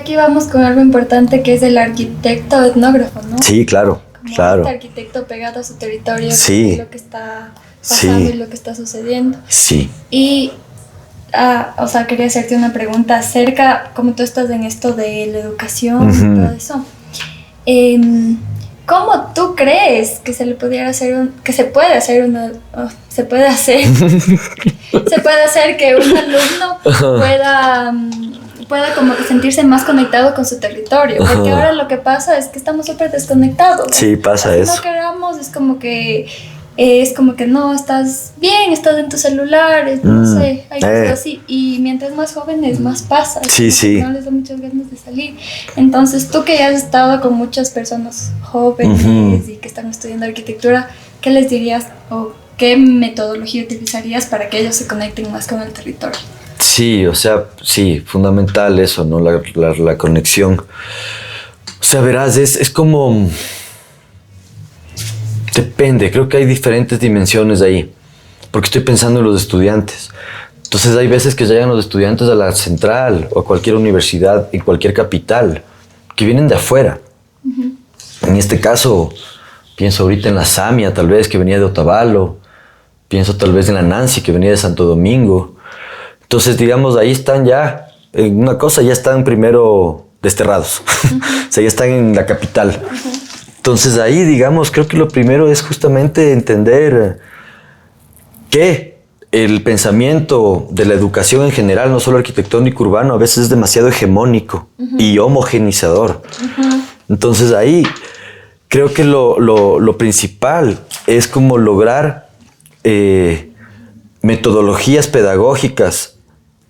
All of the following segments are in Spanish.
aquí vamos con algo importante que es el arquitecto etnógrafo, ¿no? Sí, claro, Como claro. este arquitecto pegado a su territorio, Sí. lo que está pasando Sí. y lo que está sucediendo. Sí. Y, o sea, quería hacerte una pregunta acerca, como tú estás en esto de la educación y todo eso. ¿Cómo tú crees que se le pudiera hacer que se puede hacer se puede hacer que un alumno pueda como que sentirse más conectado con su territorio? Porque ahora lo que pasa es que estamos súper desconectados, ¿no? Sí, pasa Así eso. no queramos, es como que no, estás bien, estás en tus celulares, no sé, hay cosas así. Y mientras más jóvenes, más pasa. Sí, sí. No les da muchas ganas de salir. Entonces, tú que ya has estado con muchas personas jóvenes y que están estudiando arquitectura, ¿qué les dirías o qué metodología utilizarías para que ellos se conecten más con el territorio? Sí, o sea, sí, fundamental eso, ¿no? La conexión. O sea, verás, es como... Depende, creo que hay diferentes dimensiones ahí, porque estoy pensando en los estudiantes. Entonces hay veces que llegan los estudiantes a la central o a cualquier universidad en cualquier capital, que vienen de afuera. En este caso, pienso ahorita en la Samia, tal vez, que venía de Otavalo. Pienso tal vez en la Nancy, que venía de Santo Domingo. Entonces, digamos, ahí están ya, en una cosa ya están primero desterrados. O sea, ya están en la capital. Entonces ahí, digamos, creo que lo primero es justamente entender que el pensamiento de la educación en general, no solo arquitectónico urbano, a veces es demasiado hegemónico y homogenizador. Entonces ahí creo que lo principal es como lograr metodologías pedagógicas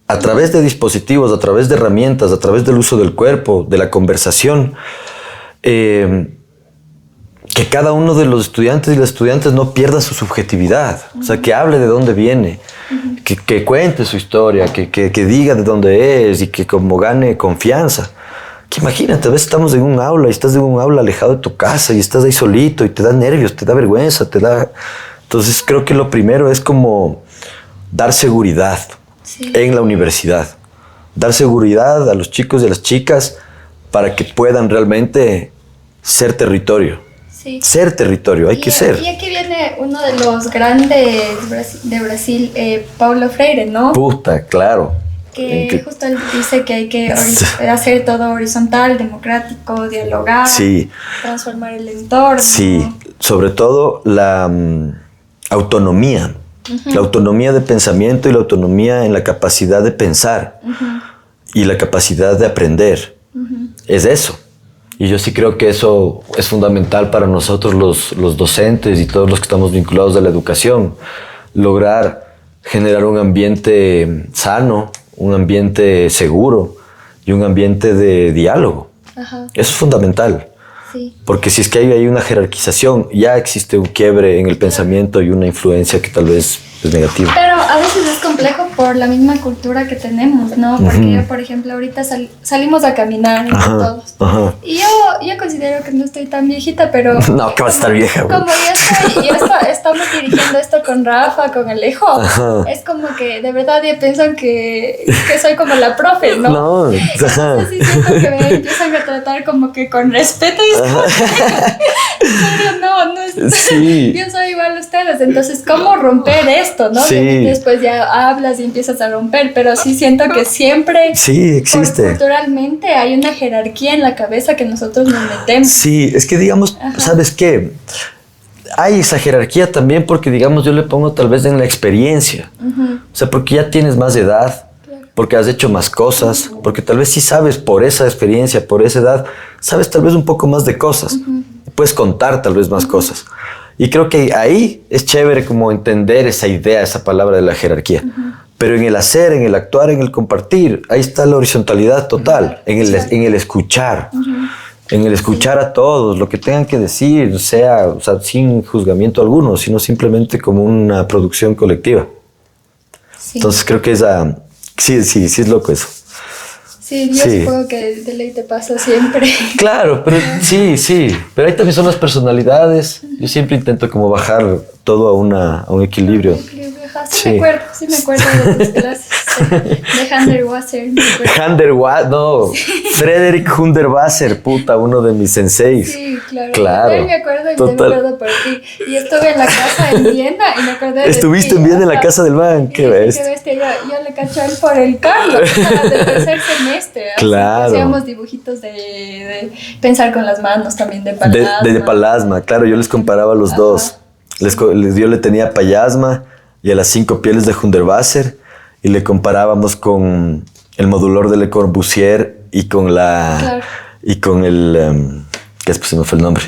a través de dispositivos, a través de herramientas, a través del uso del cuerpo, de la conversación, que cada uno de los estudiantes y las estudiantes no pierda su subjetividad, o sea, que hable de dónde viene, que cuente su historia, que diga de dónde es y que como gane confianza. Que imagínate, a veces estamos en un aula y estás en un aula alejado de tu casa y estás ahí solito y te da nervios, te da vergüenza, te da... Entonces creo que lo primero es como dar seguridad en la universidad, dar seguridad a los chicos y a las chicas para que puedan realmente ser territorio. Sí. Ser territorio, hay que ser. Y aquí viene uno de los grandes de Brasil, Paulo Freire, ¿no? Puta, claro. Que justo él dice que hay que hacer todo horizontal, democrático, dialogar, transformar el entorno. Sí, sobre todo la autonomía. La autonomía de pensamiento y la autonomía en la capacidad de pensar y la capacidad de aprender. Es eso. Y yo sí creo que eso es fundamental para nosotros los docentes y todos los que estamos vinculados a la educación. Lograr generar un ambiente sano, un ambiente seguro y un ambiente de diálogo. Eso es fundamental. Sí. Porque si es que hay una jerarquización, ya existe un quiebre en el pensamiento y una influencia que tal vez es negativa. Pero a veces es complejo por la misma cultura que tenemos, ¿no? Porque yo, por ejemplo, ahorita salimos a caminar todos. Y yo considero que no estoy tan viejita, pero... No, que vas a estar vieja, güey. Como estamos dirigiendo esto con Rafa, con Alejo, es como que de verdad ya piensan que soy como la profe, ¿no? No, entonces sí siento que me empiezan a tratar como que con respeto y es como que, en serio, no es... Sí. Yo soy igual a ustedes, entonces ¿cómo romper esto, no? Sí. Después ya hablas y empiezas a romper, pero sí siento que siempre existe. Culturalmente hay una jerarquía en la cabeza que nosotros nos metemos. Sí, es que digamos, ¿sabes qué? Hay esa jerarquía también porque, digamos, yo le pongo tal vez en la experiencia. O sea, porque ya tienes más edad, porque has hecho más cosas, porque tal vez sí sabes por esa experiencia, por esa edad, sabes tal vez un poco más de cosas. Puedes contar tal vez más cosas. Y creo que ahí es chévere como entender esa idea, esa palabra de la jerarquía. Pero en el hacer, en el actuar, en el compartir, ahí está la horizontalidad total, en el escuchar. En el escuchar a todos, lo que tengan que decir, o sea, sin juzgamiento alguno, sino simplemente como una producción colectiva. Entonces creo que sí es loco eso. Sí, yo supongo que de ley te pasa siempre. Claro, pero sí. Pero ahí también son las personalidades. Yo siempre intento como bajar todo a un equilibrio. Ajá, sí me acuerdo de tus clases. De Hundertwasser, me acuerdo. Hundertwasser, no, Frederick Hundertwasser, puta, uno de mis senseis. Sí, claro. Claro. Yo me acuerdo y me acuerdo por ti. Y estuve en la casa en Viena y me acordé de ¿Estuviste ti. en Viena en la casa del man? Qué bestia. Qué bestia. Yo le cacho a él por el Carlos, de tercer semestre. Claro. Así que hacíamos dibujitos de pensar con las manos también, de palasma. De palasma, claro, yo les comparaba a los dos. Yo le tenía payasma y a las 5 pieles de Hundertwasser y le comparábamos con el modulor de Le Corbusier y con la... Claro. Y con el... ¿qué después se me fue el nombre?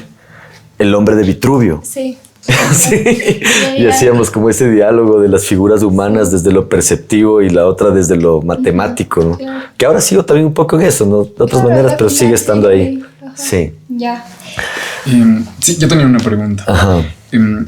El hombre de Vitruvio. Sí. Sí. Y hacíamos como ese diálogo de las figuras humanas desde lo perceptivo y la otra desde lo matemático, ¿no? Claro. Que ahora sigo también un poco en eso, ¿no? De otras maneras, pero sigue estando ahí. Ajá. Sí. Ya. Sí, yo tenía una pregunta. Ajá.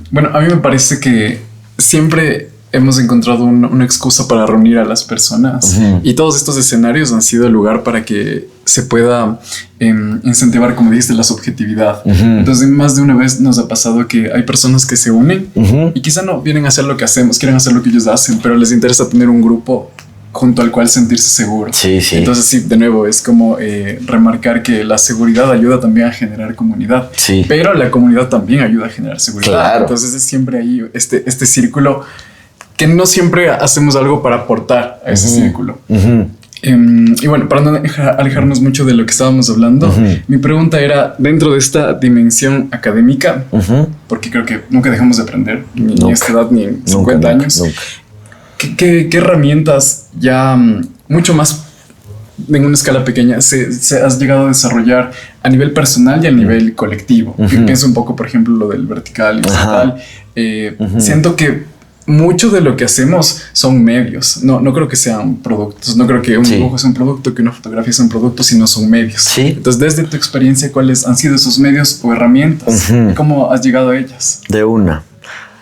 Bueno, a mí me parece que siempre hemos encontrado una excusa para reunir a las personas y todos estos escenarios han sido el lugar para que se pueda incentivar, como dijiste, la subjetividad. Entonces, más de una vez nos ha pasado que hay personas que se unen y quizá no vienen a hacer lo que hacemos, quieren hacer lo que ellos hacen, pero les interesa tener un grupo junto al cual sentirse seguro. Sí, sí. Entonces, sí, de nuevo, es como remarcar que la seguridad ayuda también a generar comunidad. Sí. Pero la comunidad también ayuda a generar seguridad. Claro. Entonces, es siempre ahí este círculo que no siempre hacemos algo para aportar a ese círculo. Y bueno, para no alejarnos mucho de lo que estábamos hablando, mi pregunta era, dentro de esta dimensión académica, porque creo que nunca dejamos de aprender, ni a esta edad, ni en 50 años, nunca. ¿Qué herramientas ya mucho más en una escala pequeña se has llegado a desarrollar a nivel personal y a nivel colectivo? Pienso un poco, por ejemplo, lo del vertical y tal. Siento que mucho de lo que hacemos son medios. No creo que sean productos. No creo que un dibujo sea un producto, que una fotografía sea un producto, sino son medios. Sí. Entonces, desde tu experiencia, ¿cuáles han sido esos medios o herramientas? ¿Cómo has llegado a ellas? De una.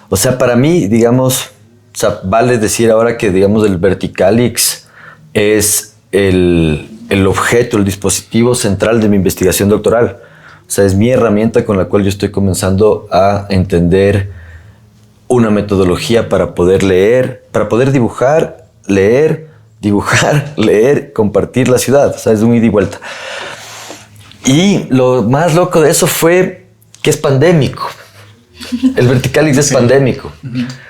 O sea, para mí, digamos, o sea, vale decir ahora que, digamos, el Verticalix es el objeto, el dispositivo central de mi investigación doctoral. O sea, es mi herramienta con la cual yo estoy comenzando a entender una metodología para poder leer, para poder dibujar, leer, compartir la ciudad. O sea, es un ida y vuelta. Y lo más loco de eso fue que es pandémico. El Verticalix es pandémico.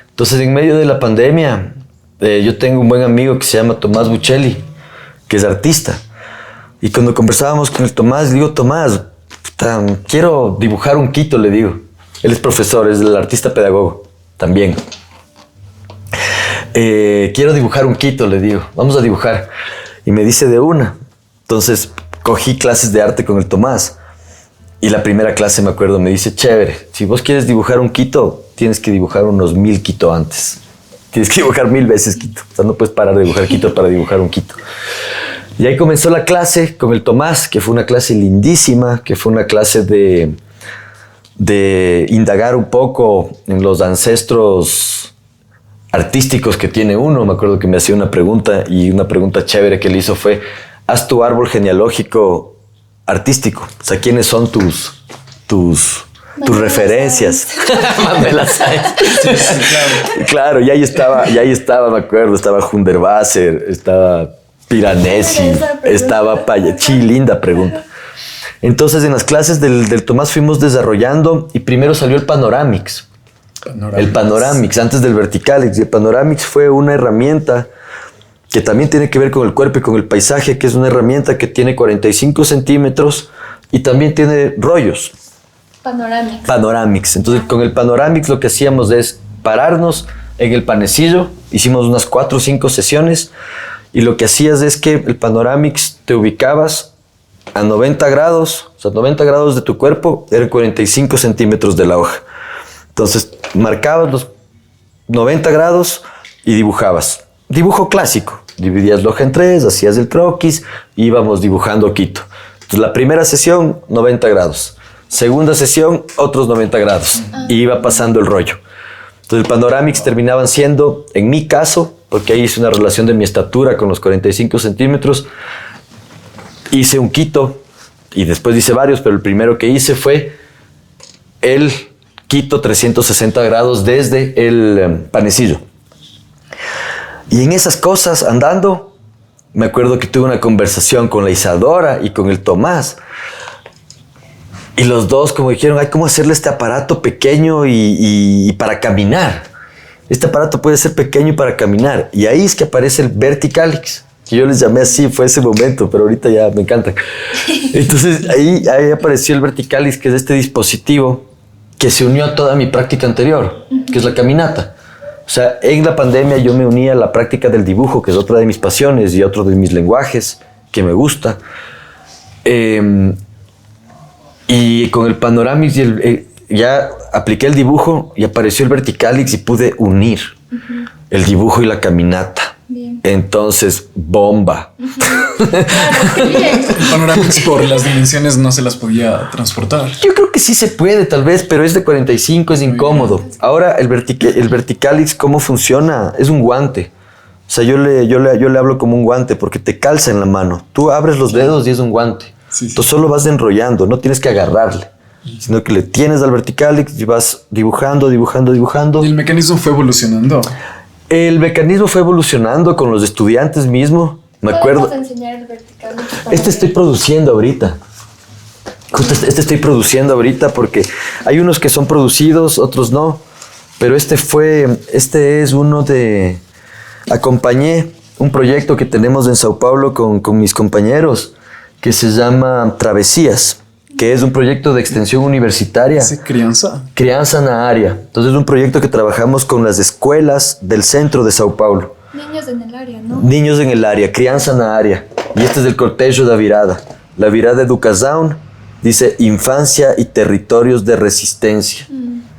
Entonces, en medio de la pandemia, yo tengo un buen amigo que se llama Tomás Buccelli, que es artista. Y cuando conversábamos con el Tomás, le digo, Tomás, quiero dibujar un Quito, le digo. Él es profesor, es el artista pedagogo también. Quiero dibujar un Quito, le digo. Vamos a dibujar. Y me dice de una. Entonces, cogí clases de arte con el Tomás. Y la primera clase, me acuerdo, me dice, chévere, si vos quieres dibujar un Quito, tienes que dibujar unos 1000 Quito antes. Tienes que dibujar 1000 veces Quito. O sea, no puedes parar de dibujar Quito para dibujar un Quito. Y ahí comenzó la clase con el Tomás, que fue una clase lindísima, que fue una clase de indagar un poco en los ancestros artísticos que tiene uno. Me acuerdo que me hacía una pregunta y una pregunta chévere que le hizo fue, haz tu árbol genealógico artístico. O sea, ¿quiénes son tus referencias? Manuela Sáenz. Claro, y ahí estaba, me acuerdo, estaba Hundertwasser, estaba Piranesi, estaba Payachi, linda pregunta. Entonces, en las clases del Tomás fuimos desarrollando y primero salió el Panoramix. El Panoramix, antes del Verticalix. Y el Panoramix fue una herramienta que también tiene que ver con el cuerpo y con el paisaje, que es una herramienta que tiene 45 centímetros y también tiene rollos. Panoramix. Entonces, con el Panoramix lo que hacíamos es pararnos en el panecillo. Hicimos unas 4 o 5 sesiones y lo que hacías es que el Panoramix te ubicabas a 90 grados, o sea, 90 grados de tu cuerpo eran 45 centímetros de la hoja. Entonces, marcabas los 90 grados y dibujabas. Dibujo clásico. Dividías la hoja en 3, hacías el croquis y íbamos dibujando Quito. Entonces, la primera sesión, 90 grados. Segunda sesión, otros 90 grados. Y iba pasando el rollo. Entonces, el Panoramix terminaban siendo, en mi caso, porque ahí hice una relación de mi estatura con los 45 centímetros, hice un Quito y después hice varios, pero el primero que hice fue el Quito 360 grados desde el panecillo. Y en esas cosas, andando, me acuerdo que tuve una conversación con la Isadora y con el Tomás. Y los dos como dijeron, hay cómo hacerle este aparato pequeño y para caminar. Este aparato puede ser pequeño y para caminar. Y ahí es que aparece el Verticalix, que yo les llamé así, fue ese momento, pero ahorita ya me encanta. Entonces ahí apareció el Verticalix, que es este dispositivo que se unió a toda mi práctica anterior, que es la caminata. O sea, en la pandemia yo me uní a la práctica del dibujo, que es otra de mis pasiones y otro de mis lenguajes que me gusta. Y con el Panoramix ya apliqué el dibujo y apareció el Verticalix y pude unir el dibujo y la caminata. Bien. Entonces, bomba. Claro, bien. El Panoramix por las dimensiones no se las podía transportar. Yo creo que sí se puede, tal vez, pero es de 45, es incómodo. Ahora, el Verticalix, ¿cómo funciona? Es un guante. O sea, yo le hablo como un guante porque te calza en la mano. Tú abres los dedos y es un guante. Sí, sí. Entonces solo vas enrollando, no tienes que agarrarle, sino que le tienes al Verticalix y vas dibujando. Y el mecanismo fue evolucionando. El mecanismo fue evolucionando con los estudiantes mismo. Me acuerdo. ¿Podemos enseñar el Verticalix? Estoy produciendo ahorita. Justo estoy produciendo ahorita porque hay unos que son producidos, otros no. Pero este es uno de... Acompañé un proyecto que tenemos en Sao Paulo con mis compañeros que se llama Travesías, que es un proyecto de extensión universitaria. ¿Sí, crianza? Crianza na área. Entonces es un proyecto que trabajamos con las escuelas del centro de Sao Paulo. Niños en el área, ¿no? Niños en el área, crianza na área. Y este es el cortejo da virada. La virada Educação dice infancia y territorios de resistencia.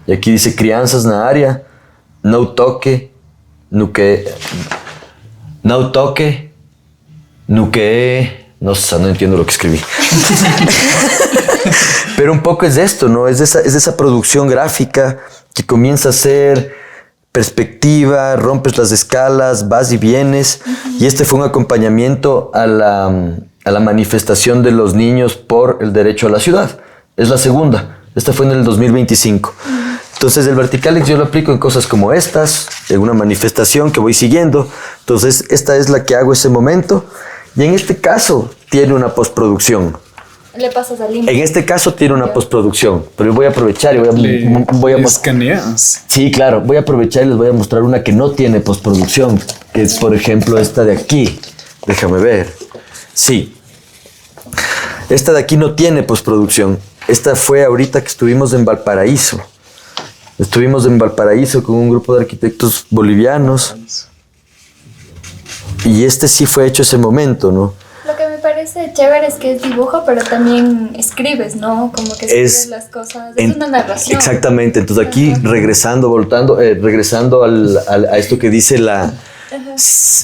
Y aquí dice crianças na área, no toque, no toque, no sé, no entiendo lo que escribí. Pero un poco es esto, ¿no? Es esa producción gráfica que comienza a ser perspectiva, rompes las escalas, vas y vienes. Y este fue un acompañamiento a la manifestación de los niños por el derecho a la ciudad. Es la segunda. Esta fue en el 2025. Entonces el Verticalix yo lo aplico en cosas como estas, en una manifestación que voy siguiendo. Entonces esta es la que hago ese momento. Y en este caso tiene una postproducción. Le pasas al link. En este caso tiene una postproducción, pero voy a aprovechar y voy a escaneas. Sí, claro, voy a aprovechar y les voy a mostrar una que no tiene postproducción, que es por ejemplo esta de aquí. Déjame ver. Sí. Esta de aquí no tiene postproducción. Esta fue ahorita que estuvimos en Valparaíso. Estuvimos en Valparaíso con un grupo de arquitectos bolivianos. Y este sí fue hecho ese momento, ¿no? Lo que me parece chévere es que es dibujo, pero también escribes, ¿no? Como que escribes las cosas. Es una narración. Exactamente. Entonces aquí, regresando a esto que dice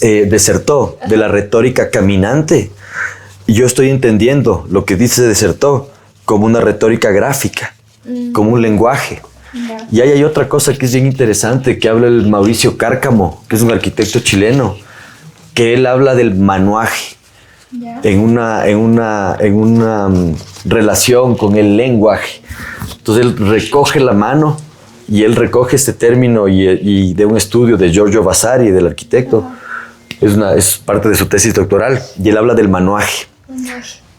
Desertó, de la retórica caminante, yo estoy entendiendo lo que dice Desertó como una retórica gráfica, como un lenguaje. Yeah. Y ahí hay otra cosa que es bien interesante, que habla el Mauricio Cárcamo, que es un arquitecto chileno, que él habla del manuaje. Yeah. En una relación con el lenguaje. Entonces él recoge la mano y él recoge este término y de un estudio de Giorgio Vasari, del arquitecto. Es parte de su tesis doctoral y él habla del manuaje.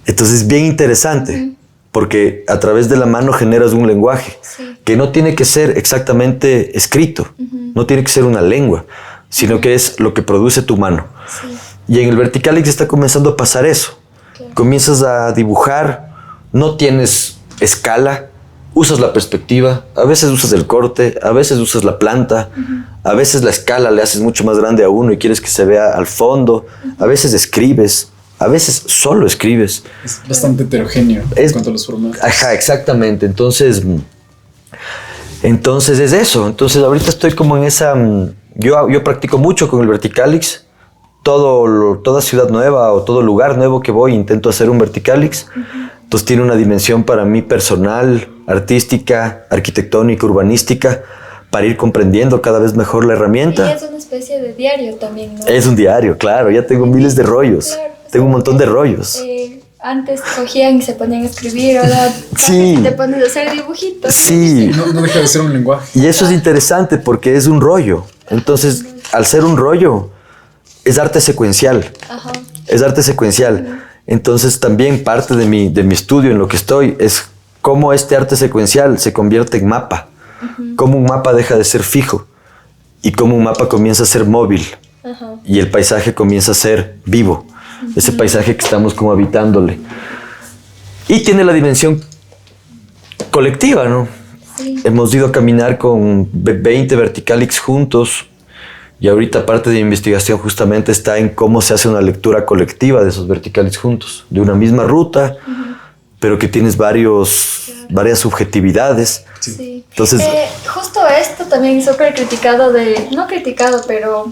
Entonces es bien interesante porque a través de la mano generas un lenguaje que no tiene que ser exactamente escrito, no tiene que ser una lengua, sino que es lo que produce tu mano. Sí. Y en el Verticalix está comenzando a pasar eso. Claro. Comienzas a dibujar, no tienes escala, usas la perspectiva, a veces usas el corte, a veces usas la planta, a veces la escala le haces mucho más grande a uno y quieres que se vea al fondo, a veces escribes, a veces solo escribes. Es bastante heterogéneo en cuanto a los formatos. Ajá, exactamente. Entonces es eso. Entonces ahorita estoy como en esa... Yo practico mucho con el Verticalix. Toda ciudad nueva o todo lugar nuevo que voy intento hacer un Verticalix. Entonces tiene una dimensión para mí personal, artística, arquitectónica, urbanística, para ir comprendiendo cada vez mejor la herramienta. Y es una especie de diario también, ¿no? Es un diario, claro. Ya tengo miles de rollos. Claro, tengo un montón de rollos. Antes cogían y se ponían a escribir, ahora sí. te pones a hacer dibujitos. Sí. No deja de ser un lenguaje. Y eso es interesante porque es un rollo. Entonces, al ser un rollo, es arte secuencial. Ajá. Es arte secuencial. Entonces también parte de mi estudio en lo que estoy es cómo este arte secuencial se convierte en mapa. Cómo un mapa deja de ser fijo y cómo un mapa comienza a ser móvil. Ajá. Y el paisaje comienza a ser vivo. Ese paisaje que estamos como habitándole. Y tiene la dimensión colectiva, ¿no? Sí. Hemos ido a caminar con 20 Verticalix juntos y ahorita parte de mi investigación justamente está en cómo se hace una lectura colectiva de esos Verticalix juntos, de una misma ruta, pero que tienes varias subjetividades. Sí. Entonces, justo esto también súper criticado no criticado, pero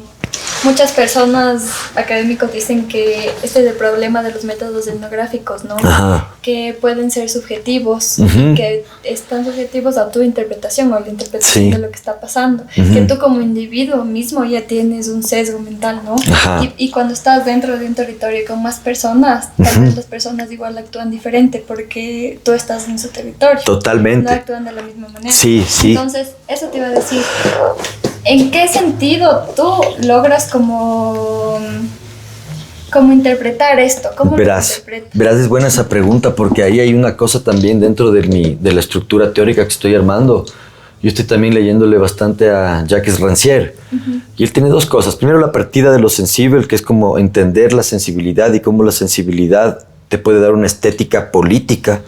muchas personas académicos dicen que este es el problema de los métodos etnográficos, ¿no? Ajá. Que pueden ser subjetivos, Ujú. que están subjetivos a tu interpretación o a la interpretación Sí. de lo que está pasando. Ujú. Que tú como individuo mismo ya tienes un sesgo mental, ¿no? Ajá. Y cuando estás dentro de un territorio con más personas, tal vez las personas igual actúan diferente porque tú estás en su territorio. totalmente. No actúan de la misma manera. Sí, sí. Entonces, eso te iba a decir. ¿En qué sentido tú logras como interpretar esto? ¿Cómo lo Verás, interpretas? es buena esa pregunta porque ahí hay una cosa también dentro de la estructura teórica que estoy armando. Yo estoy también leyéndole bastante a Jacques Rancière. Y él tiene dos cosas. Primero, la partida de lo sensible, que es como entender la sensibilidad y cómo la sensibilidad te puede dar una estética política.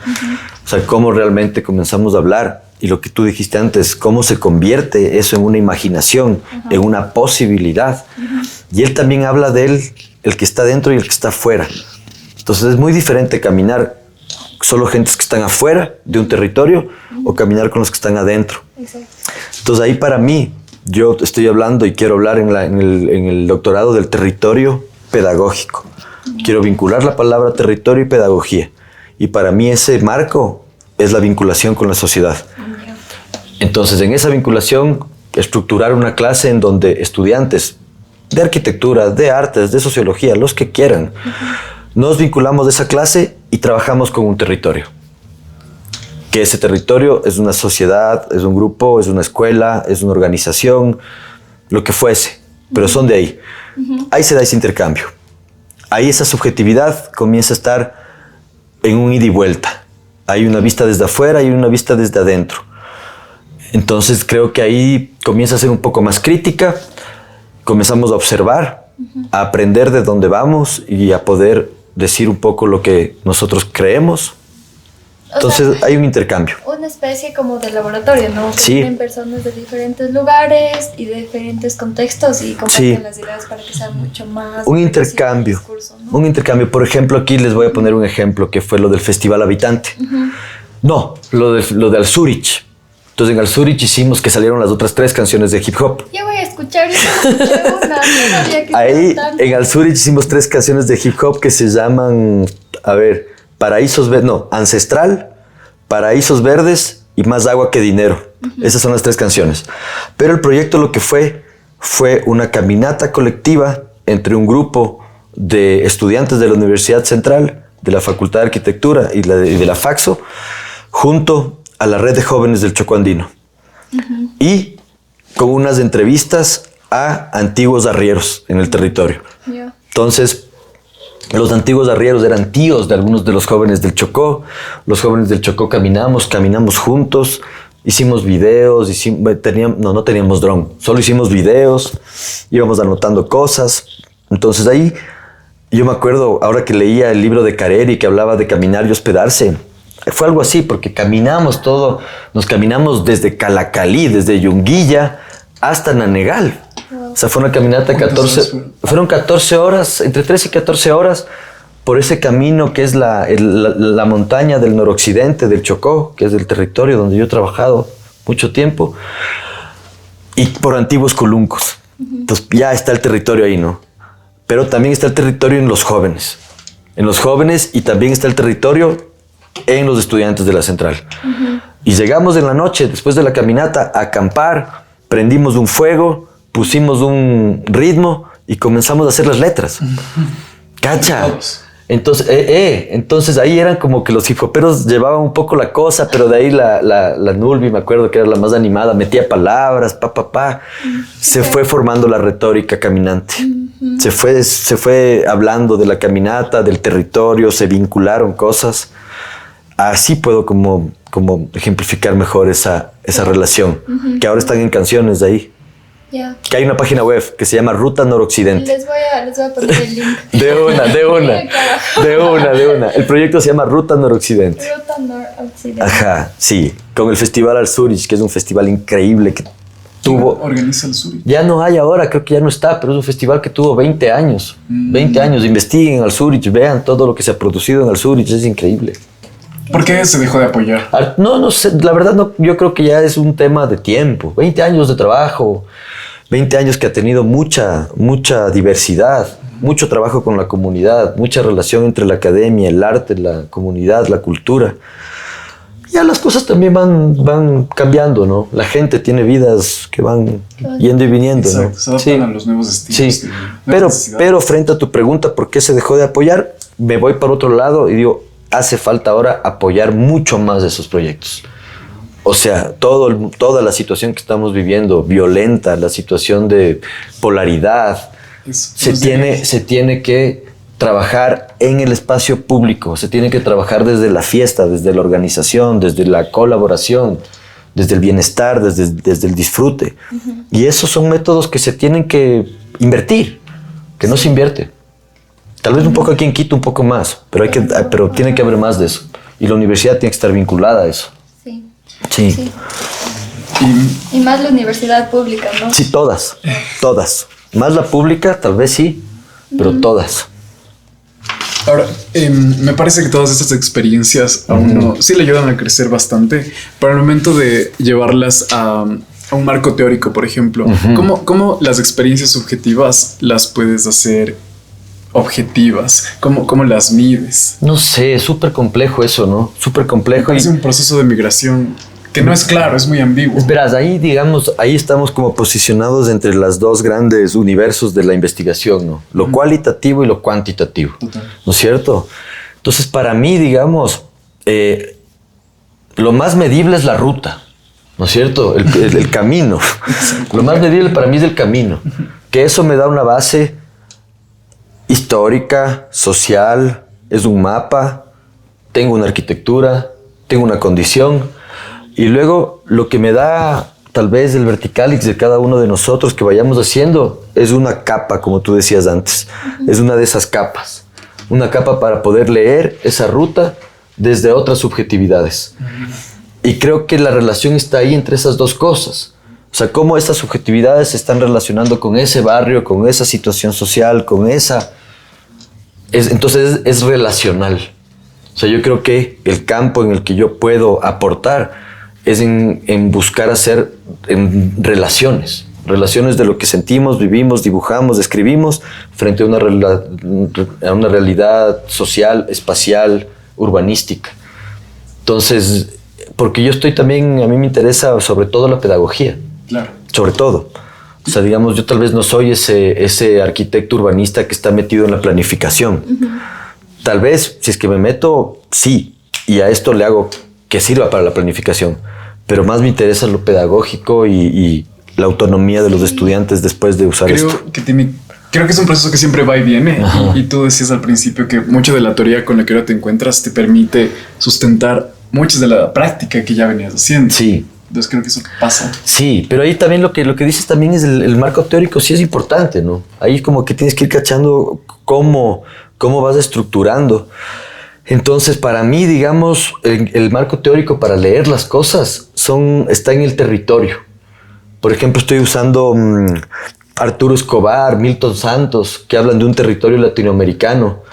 O sea, cómo realmente comenzamos a hablar. Y lo que tú dijiste antes, cómo se convierte eso en una imaginación, en una posibilidad. Y él también habla de él, el que está dentro y el que está afuera. Entonces es muy diferente caminar solo gentes que están afuera de un territorio o caminar con los que están adentro. Exacto. Entonces ahí para mí, yo estoy hablando y quiero hablar en el doctorado del territorio pedagógico. Quiero vincular la palabra territorio y pedagogía. Y para mí ese marco es la vinculación con la sociedad. Entonces, en esa vinculación, estructurar una clase en donde estudiantes de arquitectura, de artes, de sociología, los que quieran, nos vinculamos de esa clase y trabajamos con un territorio. Que ese territorio es una sociedad, es un grupo, es una escuela, es una organización, lo que fuese, pero son de ahí. Ahí se da ese intercambio. Ahí esa subjetividad comienza a estar en un ida y vuelta. Hay una vista desde afuera y una vista desde adentro. Entonces creo que ahí comienza a ser un poco más crítica, comenzamos a observar, a aprender de dónde vamos y a poder decir un poco lo que nosotros creemos. Entonces O sea, hay un intercambio. una especie como de laboratorio, ¿no? Que Sí. tienen personas de diferentes lugares y de diferentes contextos y comparten Sí. las ideas para que sea mucho más... Un diverso intercambio. el discurso, ¿no? Un intercambio. Por ejemplo, aquí les voy a poner un ejemplo que fue lo del Festival Habitante. No, lo de Al-Zurich. Entonces en Al-Zurich hicimos que salieron las otras 3 canciones de hip hop. Yo voy a escuchar, yo escuché una, no sabía que Ahí estaba tan- en Al-Zurich hicimos 3 canciones de hip hop que se llaman, a ver, Ancestral, Paraísos Verdes y Más Agua que Dinero. Esas son las 3 canciones. Pero el proyecto lo que fue una caminata colectiva entre un grupo de estudiantes de la Universidad Central, de la Facultad de Arquitectura y de la Faxo, junto a la red de jóvenes del Chocó Andino. Y con unas entrevistas a antiguos arrieros en el territorio. Ya. Entonces, los antiguos arrieros eran tíos de algunos de los jóvenes del Chocó. Los jóvenes del Chocó caminamos juntos, hicimos videos, no teníamos dron, solo hicimos videos, íbamos anotando cosas. Entonces ahí, yo me acuerdo, ahora que leía el libro de Careri que hablaba de caminar y hospedarse, fue algo así, porque caminamos todo, nos caminamos desde Calacalí, desde Yunguilla hasta Nanegal. O sea, fue una caminata fueron 14 horas, entre 13 y 14 horas, por ese camino que es la montaña del noroccidente del Chocó, que es el territorio donde yo he trabajado mucho tiempo, y por antiguos coluncos. Entonces ya está el territorio ahí, ¿no? Pero también está el territorio en los jóvenes y también está el territorio en los estudiantes de la central. Y llegamos en la noche, después de la caminata, a acampar, prendimos un fuego, pusimos un ritmo y comenzamos a hacer las letras. ¡Cacha! Entonces ahí eran como que los hip-hoperos llevaban un poco la cosa, pero de ahí la Nulbi, me acuerdo que era la más animada, metía palabras, se fue formando la retórica caminante. Se fue hablando de la caminata, del territorio, se vincularon cosas. Así puedo como ejemplificar mejor esa relación, que ahora están en canciones de ahí. Yeah. Que hay una página web que se llama Ruta Noroccidente. Les voy a poner el link. De una. El proyecto se llama Ruta Noroccidente. Ruta Noroccidente. Ajá, sí. Con el Festival Al Zurich, que es un festival increíble que tuvo... Organiza el Zurich. Ya no hay ahora, creo que ya no está, pero es un festival que tuvo 20 años. 20 años. Investiguen Al Zurich, vean todo lo que se ha producido en Al Zurich, es increíble. ¿Por qué se dejó de apoyar? No sé, la verdad no, yo creo que ya es un tema de tiempo. 20 años de trabajo, 20 años que ha tenido mucha diversidad, mucho trabajo con la comunidad, mucha relación entre la academia, el arte, la comunidad, la cultura. Ya las cosas también van cambiando, ¿no? La gente tiene vidas que van yendo y viniendo, exacto, ¿no? se adaptan a los nuevos estilos. Sí, pero frente a tu pregunta, ¿por qué se dejó de apoyar? Me voy para otro lado y digo, hace falta ahora apoyar mucho más esos proyectos. O sea, toda la situación que estamos viviendo, violenta, la situación de polaridad, se tiene que trabajar en el espacio público, se tiene que trabajar desde la fiesta, desde la organización, desde la colaboración, desde el bienestar, desde el disfrute. Y esos son métodos que se tienen que invertir, que no se invierte. Tal vez un poco aquí en Quito, un poco más, pero tiene que haber más de eso. Y la universidad tiene que estar vinculada a eso. Sí. Y más la universidad pública, ¿no? Sí, todas. Más la pública, tal vez sí, pero todas. Ahora, me parece que todas estas experiencias a uno sí le ayudan a crecer bastante, pero al momento de llevarlas a un marco teórico, por ejemplo, ¿cómo las experiencias subjetivas las puedes hacer objetivas? ¿Cómo las mides? No sé, es súper complejo eso, ¿no? Súper complejo. Es un proceso de migración que no es claro, es muy ambiguo. Verás, ahí estamos como posicionados entre los dos grandes universos de la investigación, ¿no? Lo cualitativo y lo cuantitativo. Total. ¿No es cierto? Entonces, para mí, digamos, lo más medible es la ruta, ¿no es cierto? El camino. Lo más medible para mí es el camino. Que eso me da una base histórica, social, es un mapa, tengo una arquitectura, tengo una condición, y luego lo que me da tal vez el verticalix de cada uno de nosotros que vayamos haciendo es una capa, como tú decías antes, es una de esas capas, una capa para poder leer esa ruta desde otras subjetividades. Y creo que la relación está ahí entre esas dos cosas. O sea, cómo estas subjetividades se están relacionando con ese barrio, con esa situación social, con esa... Entonces es relacional. O sea, yo creo que el campo en el que yo puedo aportar es en buscar hacer relaciones de lo que sentimos, vivimos, dibujamos, escribimos frente a una realidad social, espacial, urbanística. Entonces, porque yo estoy también, a mí me interesa sobre todo la pedagogía. Claro. Sobre todo. O sea, digamos, yo tal vez no soy ese arquitecto urbanista que está metido en la planificación. Tal vez, si es que me meto, sí, y a esto le hago que sirva para la planificación. Pero más me interesa lo pedagógico y la autonomía de los estudiantes después de usar esto. Creo que es un proceso que siempre va y viene. Y tú decías al principio que mucho de la teoría con la que ahora te encuentras te permite sustentar muchas de la práctica que ya venías haciendo. Sí. Entonces creo que eso pasa. Sí, pero ahí también lo que dices también es el marco teórico sí es importante, ¿no? Ahí como que tienes que ir cachando cómo vas estructurando. Entonces, para mí, digamos, el marco teórico para leer las cosas está en el territorio. Por ejemplo, estoy usando Arturo Escobar, Milton Santos, que hablan de un territorio latinoamericano,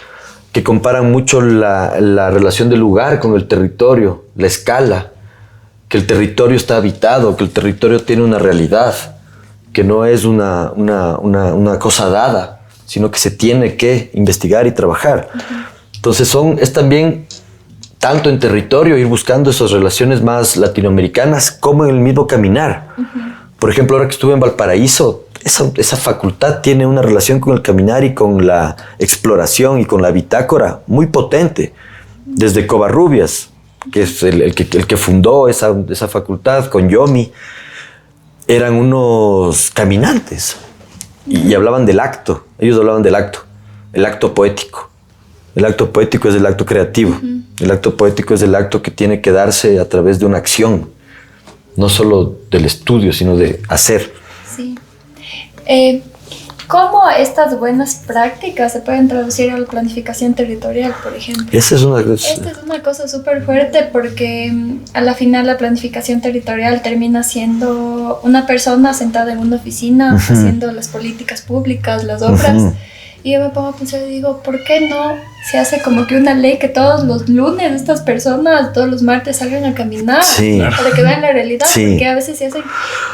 que comparan mucho la relación del lugar con el territorio, la escala, que el territorio está habitado, que el territorio tiene una realidad, que no es una cosa dada, sino que se tiene que investigar y trabajar. Entonces es también tanto en territorio ir buscando esas relaciones más latinoamericanas como en el mismo caminar. Por ejemplo, ahora que estuve en Valparaíso, esa facultad tiene una relación con el caminar y con la exploración y con la bitácora muy potente. Desde Covarrubias, que es el que fundó esa facultad, con Yomi, eran unos caminantes y hablaban del acto. Ellos hablaban del acto, el acto poético. El acto poético es el acto creativo. El acto poético es el acto que tiene que darse a través de una acción, no solo del estudio, sino de hacer. Sí. ¿Cómo estas buenas prácticas se pueden traducir a la planificación territorial, por ejemplo? Esta es una cosa súper fuerte porque a la final la planificación territorial termina siendo una persona sentada en una oficina haciendo las políticas públicas, las obras. Y yo me pongo a pensar y digo, ¿por qué no se hace como que una ley que todos los lunes estas personas, todos los martes salgan a caminar para que vean la realidad? Porque a veces se hacen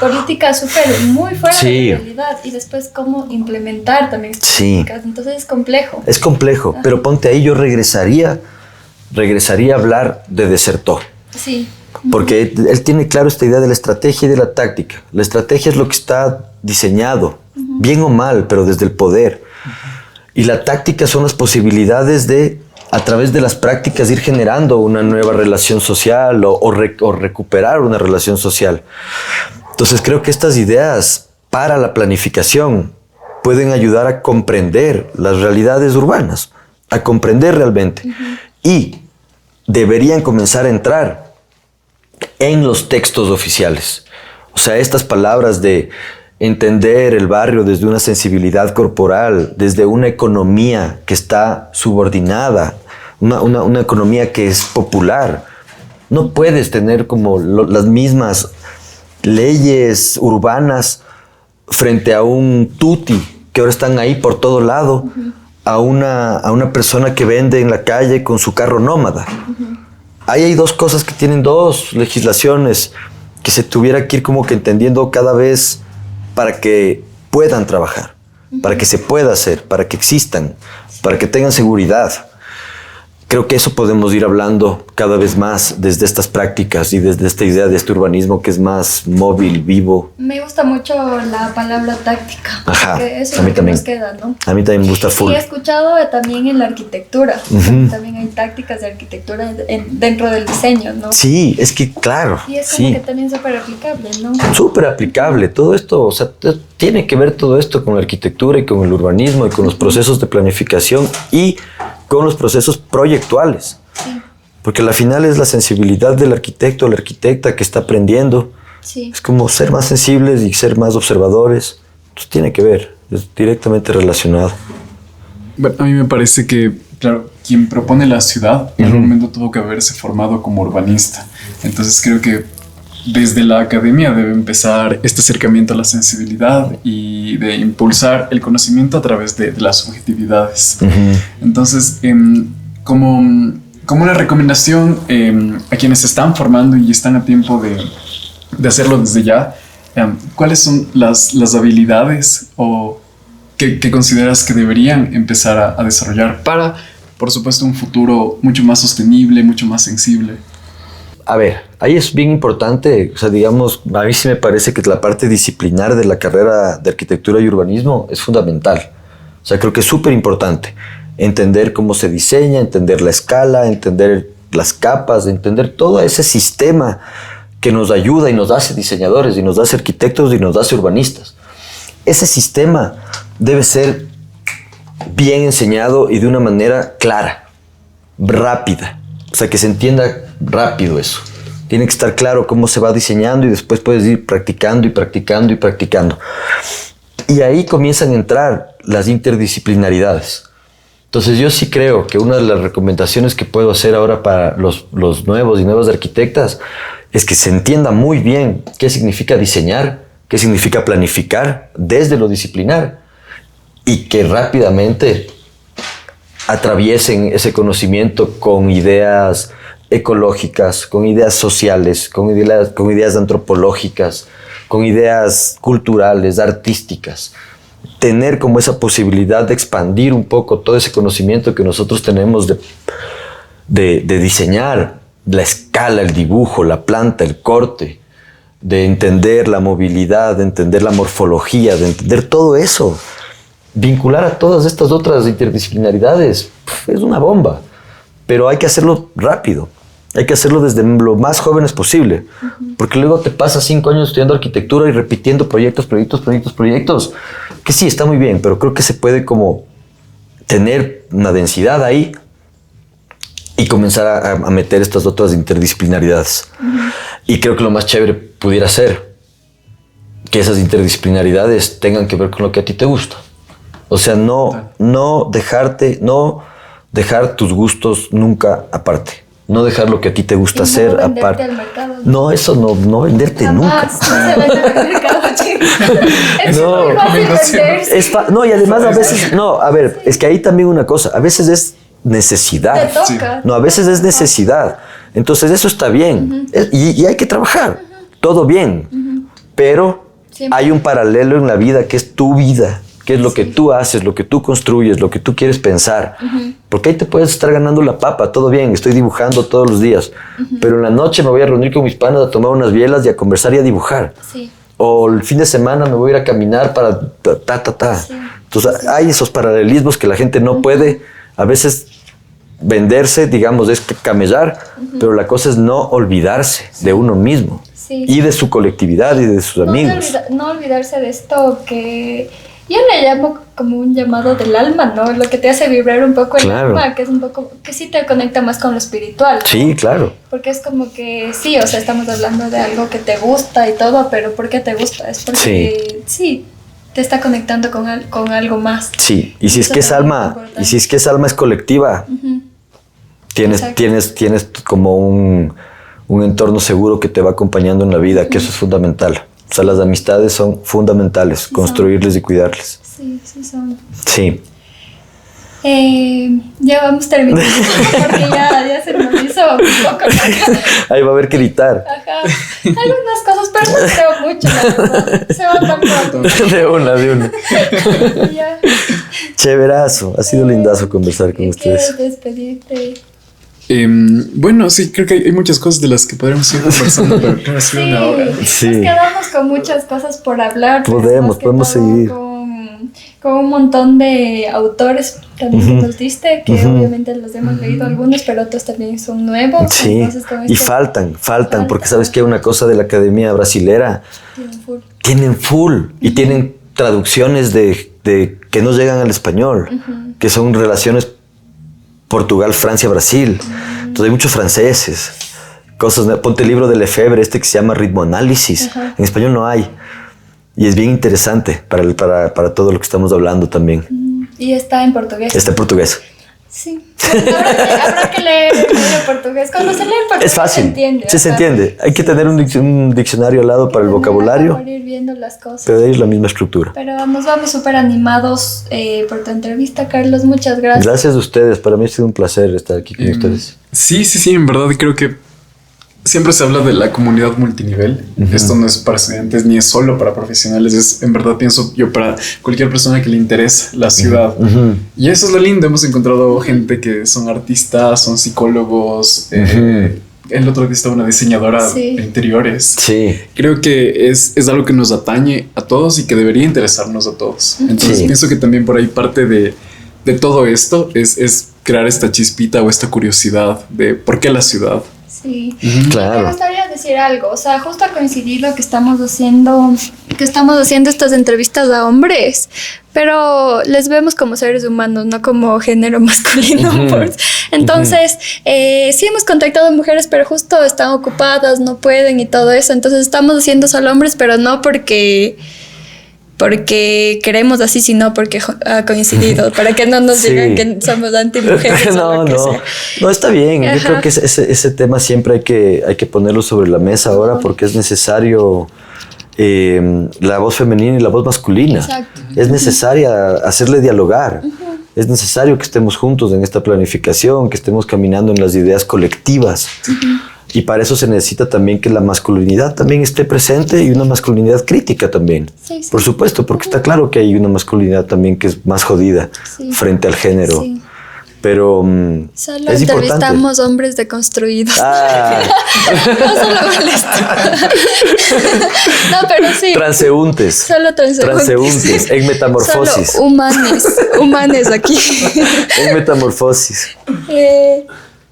políticas súper muy fuera de la realidad y después cómo implementar también estas políticas. Entonces es complejo. Es complejo, pero ponte ahí, yo regresaría a hablar de Desertó. Sí. Porque él tiene claro esta idea de la estrategia y de la táctica. La estrategia es lo que está diseñado, bien o mal, pero desde el poder. Y la táctica son las posibilidades de, a través de las prácticas, ir generando una nueva relación social o recuperar una relación social. Entonces creo que estas ideas para la planificación pueden ayudar a comprender las realidades urbanas, a comprender realmente. Y deberían comenzar a entrar en los textos oficiales. O sea, estas palabras de entender el barrio desde una sensibilidad corporal, desde una economía que está subordinada, una economía que es popular. No puedes tener como las mismas leyes urbanas frente a un tuti que ahora están ahí por todo lado, a una persona que vende en la calle con su carro nómada. Ahí hay dos cosas que tienen dos legislaciones que se tuviera que ir como que entendiendo cada vez para que puedan trabajar, para que se pueda hacer, para que existan, para que tengan seguridad. Creo que eso podemos ir hablando cada vez más desde estas prácticas y desde esta idea de este urbanismo que es más móvil, vivo. Me gusta mucho la palabra táctica. Ajá, porque eso a mí es lo que también. nos queda, ¿no? A mí también me gusta full. Y he escuchado también en la arquitectura. También hay tácticas de arquitectura dentro del diseño, ¿no? Sí, es que claro. Y es como que también súper aplicable, ¿no? Súper aplicable. Todo esto, o sea, tiene que ver todo esto con la arquitectura y con el urbanismo y con los procesos de planificación y con los procesos proyectuales. Sí. Porque al final es la sensibilidad del arquitecto o la arquitecta que está aprendiendo. Sí. Es como ser más sensibles y ser más observadores. Entonces tiene que ver, es directamente relacionado. Bueno, a mí me parece que, claro, quien propone la ciudad en algún momento tuvo que haberse formado como urbanista. Entonces creo que desde la academia debe empezar este acercamiento a la sensibilidad y de impulsar el conocimiento a través de las subjetividades. Entonces, como una recomendación a quienes se están formando y están a tiempo de hacerlo desde ya, ¿cuáles son las habilidades o que consideras que deberían empezar a desarrollar para, por supuesto, un futuro mucho más sostenible, mucho más sensible? A ver, ahí es bien importante, o sea, digamos, a mí sí me parece que la parte disciplinar de la carrera de arquitectura y urbanismo es fundamental. O sea, creo que es súper importante entender cómo se diseña, entender la escala, entender las capas, entender todo ese sistema que nos ayuda y nos hace diseñadores, y nos hace arquitectos y nos hace urbanistas. Ese sistema debe ser bien enseñado y de una manera clara, rápida. O sea, que se entienda rápido eso. Tiene que estar claro cómo se va diseñando y después puedes ir practicando y practicando y practicando. Y ahí comienzan a entrar las interdisciplinaridades. Entonces yo sí creo que una de las recomendaciones que puedo hacer ahora para los nuevos y nuevas arquitectas es que se entienda muy bien qué significa diseñar, qué significa planificar desde lo disciplinar y que rápidamente atraviesen ese conocimiento con ideas ecológicas, con ideas sociales, con ideas antropológicas, con ideas culturales, artísticas. Tener como esa posibilidad de expandir un poco todo ese conocimiento que nosotros tenemos de diseñar la escala, el dibujo, la planta, el corte, de entender la movilidad, de entender la morfología, de entender todo eso. Vincular a todas estas otras interdisciplinaridades es una bomba, pero hay que hacerlo rápido. Hay que hacerlo desde lo más jóvenes posible, porque luego te pasas 5 años estudiando arquitectura y repitiendo proyectos, que sí, está muy bien, pero creo que se puede como tener una densidad ahí y comenzar a meter estas otras interdisciplinaridades. Y creo que lo más chévere pudiera ser que esas interdisciplinaridades tengan que ver con lo que a ti te gusta. O sea, no dejar tus gustos nunca aparte. No dejar lo que a ti te gusta hacer aparte. Al mercado, no, eso no venderte jamás, nunca. No se vende al mercado, chicos. No, y además a veces, a ver, es que ahí también una cosa, a veces es necesidad. Te toca. No, a veces es necesidad. Entonces eso está bien. Y hay que trabajar. Todo bien. Pero siempre hay un paralelo en la vida que es tu vida. Que es lo que tú haces, lo que tú construyes, lo que tú quieres pensar. Porque ahí te puedes estar ganando la papa, todo bien, estoy dibujando todos los días. Pero en la noche me voy a reunir con mis panas a tomar unas bielas y a conversar y a dibujar. Sí. O el fin de semana me voy a ir a caminar para Sí. Entonces hay esos paralelismos que la gente no puede a veces venderse, digamos, es camellar, pero la cosa es no olvidarse de uno mismo y de su colectividad y de sus amigos. No olvidarse de esto que yo le llamo como un llamado del alma, ¿no? Lo que te hace vibrar un poco el alma, que es un poco, que sí te conecta más con lo espiritual, ¿no? Sí, claro. Porque es como que sí, o sea, estamos hablando de algo que te gusta y todo, pero ¿por qué te gusta? Es porque sí te está conectando con algo más. Sí, y si es que es alma, es colectiva, tienes como un entorno seguro que te va acompañando en la vida, que eso es fundamental. O sea, las amistades son fundamentales, construirles y cuidarles. Sí, sí son. Sí. Ya vamos terminando, porque ya se nos hizo un poco. Ahí va a haber que editar. Ajá. Algunas cosas, pero no creo mucho, la verdad. Se va tan pronto. De una. Ya. Chéverazo. Ha sido lindazo conversar con ustedes. ¿Quieres despedirte? Bueno, sí, creo que hay muchas cosas de las que podríamos ir conversando, pero creo que ha sido una hora. Sí. Nos quedamos con muchas cosas por hablar. Podemos seguir. Con un montón de autores también que nos diste, que obviamente los hemos leído algunos, pero otros también son nuevos. Sí, y faltan, porque sabes que una cosa de la academia brasilera, tienen full y tienen traducciones de que no llegan al español, que son relaciones Portugal, Francia, Brasil. Entonces hay muchos franceses. Ponte el libro de Lefebvre, que se llama Ritmoanálisis. En español no hay. Y es bien interesante para todo lo que estamos hablando también. Y está en portugués. Está en portugués. Sí. Habrá que leer el portugués. Cuando se lee en portugués es fácil. Se entiende. Sí, se entiende. Hay que tener un diccionario al lado para el vocabulario. Para ir viendo las cosas. Pero es la misma estructura. Pero nos vamos súper animados por tu entrevista, Carlos. Muchas gracias. Gracias a ustedes. Para mí ha sido un placer estar aquí con ustedes. Sí. En verdad creo que siempre se habla de la comunidad multinivel. Esto no es para estudiantes ni es solo para profesionales. Es, en verdad, pienso yo, para cualquier persona que le interese la ciudad. Y eso es lo lindo. Hemos encontrado gente que son artistas, son psicólogos. El otro día estaba una diseñadora de interiores. Sí. Creo que es algo que nos atañe a todos y que debería interesarnos a todos. Entonces pienso que también por ahí parte de todo esto es crear esta chispita o esta curiosidad de por qué la ciudad. Sí, claro. Me gustaría decir algo, o sea, justo ha coincidido que estamos haciendo estas entrevistas a hombres, pero les vemos como seres humanos, no como género masculino. Entonces, sí hemos contactado a mujeres, pero justo están ocupadas, no pueden y todo eso, entonces estamos haciendo solo hombres, pero no porque queremos así, sino porque ha coincidido, para que no nos digan que somos anti-mujeres. No, está bien. Yo creo que ese tema siempre hay que ponerlo sobre la mesa ahora, porque es necesario la voz femenina y la voz masculina. Exacto. Es necesaria hacerle dialogar. Es necesario que estemos juntos en esta planificación, que estemos caminando en las ideas colectivas. Y para eso se necesita también que la masculinidad también esté presente y una masculinidad crítica también. Sí. Por supuesto, porque está claro que hay una masculinidad también que es más jodida frente al género Pero Solo es importante. entrevistamos hombres deconstruidos. Ah, No solo molesto. No, pero sí. transeúntes. Solo Transeúntes, en metamorfosis. Solo humanes aquí. En metamorfosis.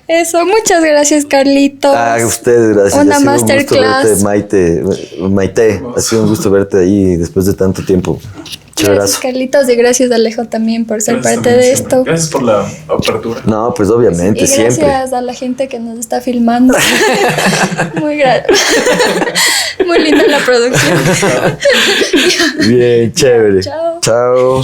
Eso, muchas gracias, Carlitos. A ustedes, gracias. Una Ha sido masterclass. un gusto verte, Maite. Ha sido un gusto verte ahí después de tanto tiempo. Gracias, Chéverazo. Carlitos, y gracias, Alejo, también por ser Gracias parte también, de siempre. esto. Gracias por la apertura. No, pues obviamente, Y gracias siempre. a la gente que nos está filmando. Muy linda la producción. Bien, chévere. Chao. Chao.